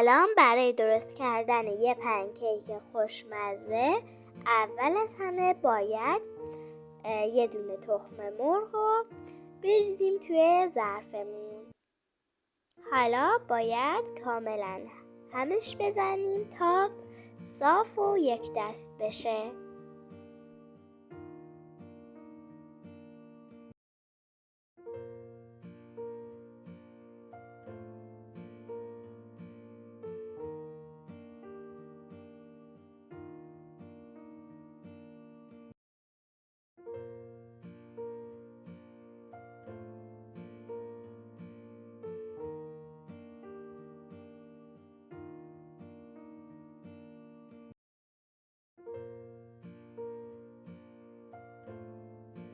الان برای درست کردن یه پنکیک خوشمزه اول از همه باید یه دونه تخم مرغ رو بریزیم توی ظرفمون. حالا باید کاملا همش بزنیم تا صاف و یک دست بشه.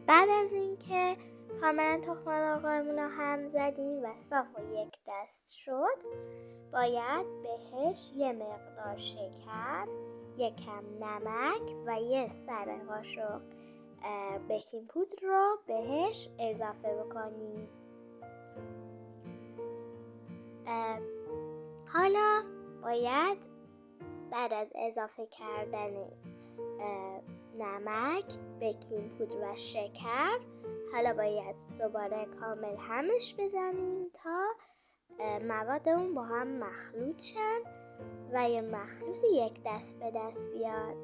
بعد از اینکه کاملا تخم مرغمون رو هم زدیم و صاف و یک دست شد، باید بهش یه مقدار شکر، یکم نمک و یه سر قاشق بیکینگ پودر رو بهش اضافه بکنیم. حالا باید بعد از اضافه کردن نمک، بیکینگ پودر و شکر، حالا باید دوباره کامل همش بزنیم تا موادمون با هم مخلوط شن و یه مخلوط یک دست به دست بیاد.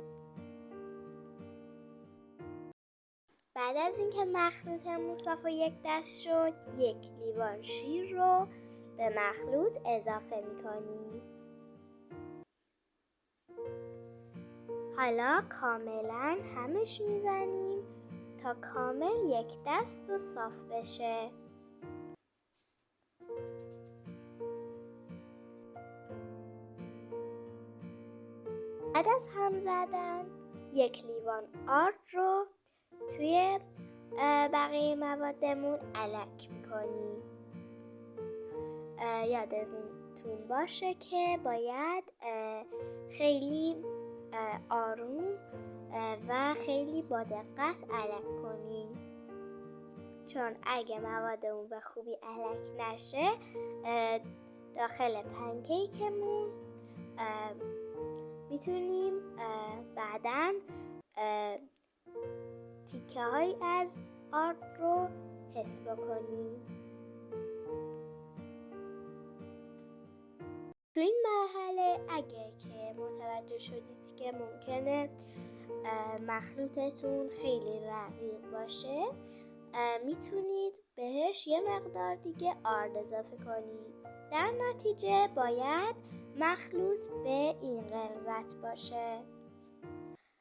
بعد از اینکه مخلوطمون صاف و یک دست شد، 1 لیوان شیر رو به مخلوط اضافه میکنیم. حالا کاملا همش میزنیم تا کامل یک دست و صاف بشه. بعد از هم زدن 1 لیوان آرد رو توی بقیه موادمون الک میکنیم. یادتون باشه که باید خیلی آروم و خیلی با دقت الک کنیم، چون اگه موادمون به خوبی الک نشه داخل پنکیکمون میتونیم بعداً تیکه های از آرد رو حس بکنیم. تو این مرحله اگه که متوجه شدید که ممکنه مخلوطتون خیلی رقیق باشه، میتونید بهش یه مقدار دیگه آرد اضافه کنید. در نتیجه باید مخلوط به این غلظت باشه.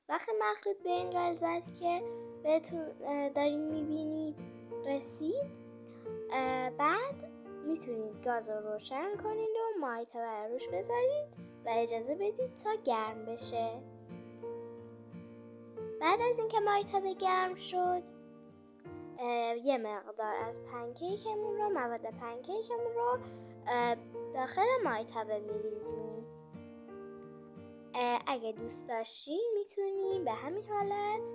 وقتی مخلوط به این غلظت که بهتون دارین میبینید رسید، بعد میتونید گاز رو روشن کنید و مایتابه روش بذارید و اجازه بدید تا گرم بشه. بعد از اینکه مایتابه گرم شد، یه مقدار از پنکیکمون رو، مواد پنکیکمون رو داخل مایتابه میریزیم. اگه دوست داشتین میتونید به همین حالت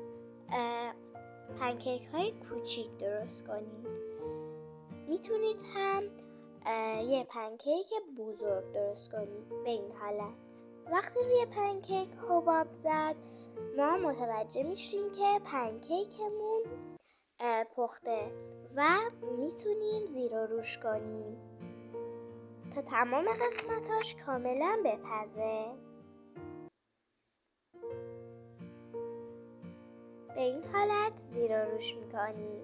پنکیک های کوچیک درست کنید. میتونید هم یه پنکیک بزرگ درست کنید به این حالت. وقتی روی پنکیک حباب زد، ما متوجه میشیم که پنکیکمون پخته و میتونیم زیر و روش کنیم تا تمام قسمتاش کاملا بپزه. به این حالت زیر و روش میکنیم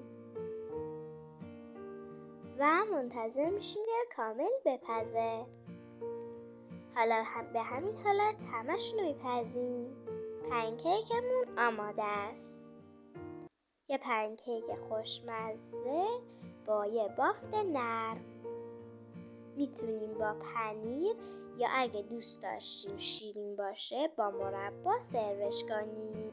و منتظر میشیم که کامل بپزه. حالا به همین حالت همشون رو میپزیم. پنکیکمون آماده است. یه پنکیک خوشمزه با یه بافت نرم. میتونیم با پنیر یا اگه دوست داشتیم شیرین باشه با مربا سروش کنیم.